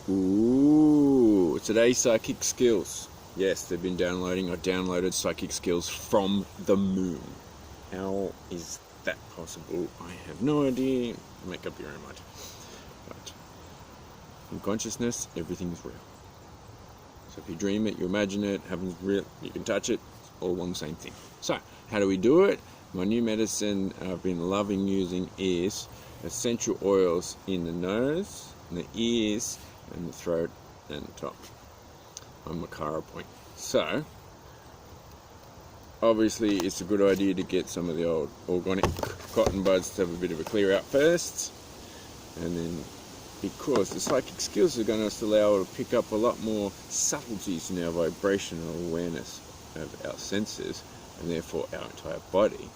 Ooh, today's psychic skills. Yes, they've been downloading. I downloaded psychic skills from the moon. How is that possible? I have no idea. Make up your own mind. But in consciousness, everything is real. So if you dream it, you imagine it, happens real, you can touch it, it's all one same thing. So, how do we do it? My new medicine I've been loving using is essential oils in the nose, and the ears, and the throat, and the top on Makara point. So, obviously it's a good idea to get some of the old organic cotton buds to have a bit of a clear out first, and then because the psychic skills are going to allow us to pick up a lot more subtleties in our vibrational awareness of our senses, and therefore our entire body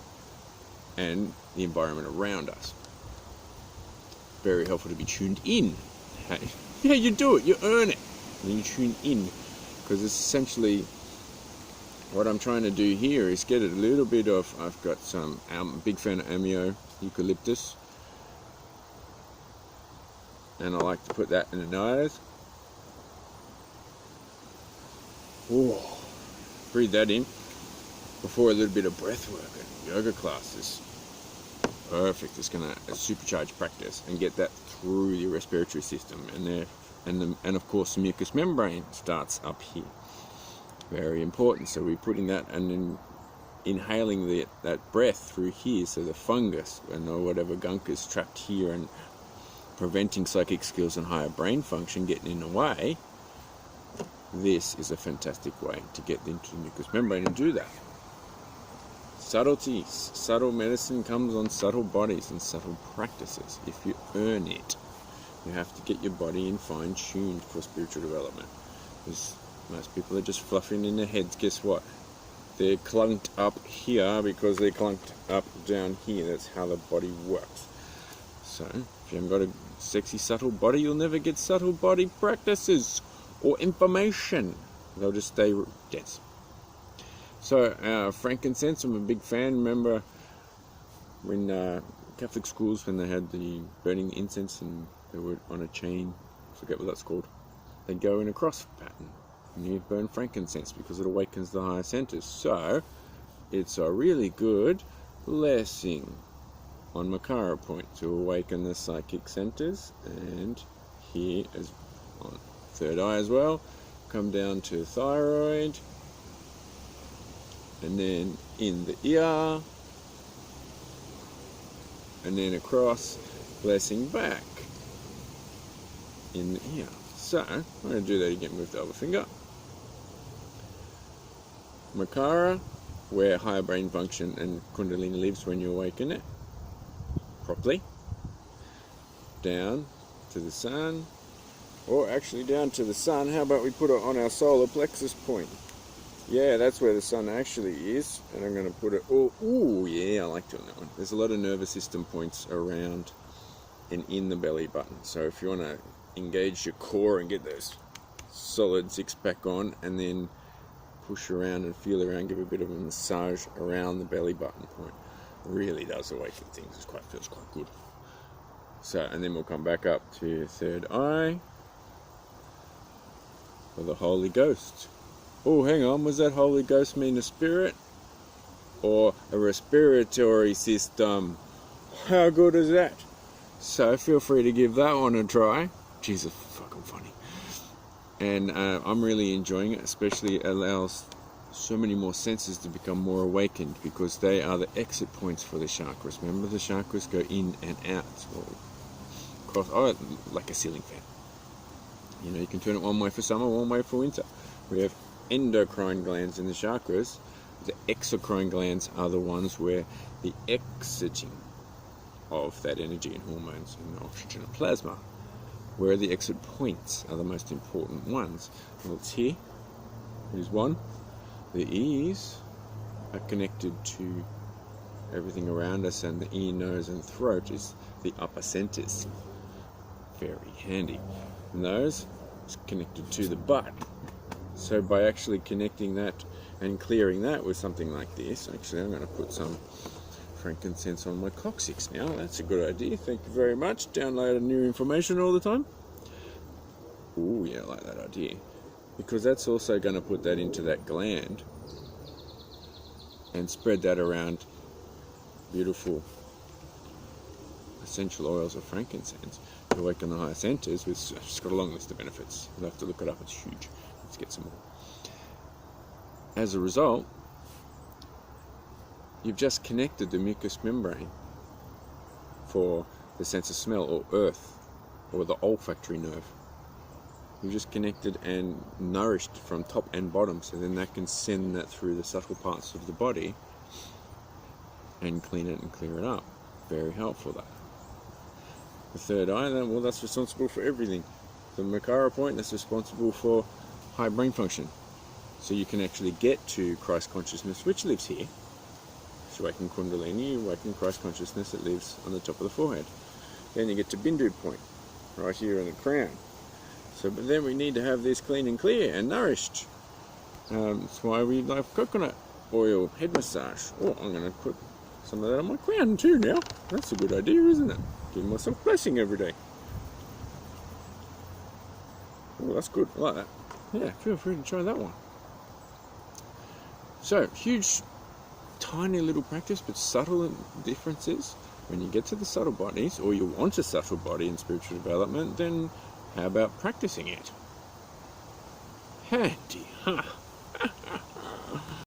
and the environment around us. Very helpful to be tuned in. Hey, yeah, you do it, you earn it, and you tune in, because it's essentially what I'm trying to do here is get a little bit of, I've got some, I'm a big fan of Amio eucalyptus, and I like to put that in the nose. Ooh, breathe that in before a little bit of breath work and yoga classes. Perfect. It's going to supercharge practice and get that through your respiratory system, and of course the mucous membrane starts up here. Very important. So we're putting that and then inhaling that breath through here, so the fungus and whatever gunk is trapped here and preventing psychic skills and higher brain function getting in the way. This is a fantastic way to get into the mucous membrane and do that. Subtleties. Subtle medicine comes on subtle bodies and subtle practices. If you earn it, you have to get your body in fine-tuned for spiritual development. Because most people are just fluffing in their heads. Guess what? They're clunked up here because they're clunked up down here. That's how the body works. So, if you haven't got a sexy, subtle body, you'll never get subtle body practices or information. They'll just stay dense. So, frankincense, I'm a big fan. Remember when Catholic schools, when they had the burning incense and they were on a chain, I forget what that's called, they go in a cross pattern. And you burn frankincense because it awakens the higher centers. So, it's a really good blessing on Makara point to awaken the psychic centers, and here as on third eye as well, come down to thyroid, and then in the ear, and then across, blessing back in the ear. So I'm going to do that again with the other finger. Makara, where higher brain function and Kundalini lives when you awaken it properly, down to the sun, or actually down to the sun. How about we put it on our solar plexus point? Yeah, that's where the sun actually is, and I'm going to put it, ooh, yeah, I like doing that one. There's a lot of nervous system points around and in the belly button, so if you want to engage your core and get those solid six-pack on, and then push around and feel around, give a bit of a massage around the belly button point. Really does awaken things. It feels quite good. So, and then we'll come back up to third eye for the Holy Ghost. Oh, hang on, was that Holy Ghost mean a spirit or a respiratory system? How good is that? So feel free to give that one a try. Jeez, it's fucking funny. And I'm really enjoying it, especially it allows so many more senses to become more awakened, because they are the exit points for the chakras. Remember, the chakras go in and out, like a ceiling fan. You know, you can turn it one way for summer, one way for winter. We have endocrine glands in the chakras. The exocrine glands are the ones where the exiting of that energy and hormones and oxygen and plasma, where the exit points are the most important ones. Well, it's here. Here's one. The ears are connected to everything around us, and the ear, nose, and throat is the upper centers. Very handy. Nose is connected to the butt. So by actually connecting that and clearing that with something like this, actually I'm going to put some frankincense on my coccyx now. That's a good idea. Thank you very much. Download new information all the time. Ooh, yeah, I like that idea. Because that's also going to put that into that gland and spread that around beautiful essential oils of frankincense to awaken the higher centers. It's got a long list of benefits. You'll have to look it up, it's huge. Let's get some more. As a result, you've just connected the mucous membrane for the sense of smell, or earth, or the olfactory nerve. You've just connected and nourished from top and bottom, so then that can send that through the subtle parts of the body and clean it and clear it up. Very helpful, that. The third eye, well, that's responsible for everything. The Makara point, that's responsible for high brain function. So you can actually get to Christ consciousness, which lives here. It's awaken Kundalini, awaken Christ consciousness, it lives on the top of the forehead. Then you get to Bindu point, right here in the crown. So, but then we need to have this clean and clear and nourished. That's why we like coconut oil head massage. Oh, I'm going to put some of that on my crown too now. That's a good idea, isn't it? Give myself blessing every day. Oh, that's good. I like that. Yeah, feel free to try that one. So, huge, tiny little practice, but subtle differences. When you get to the subtle bodies, or you want a subtle body in spiritual development, then how about practicing it? Handy, huh?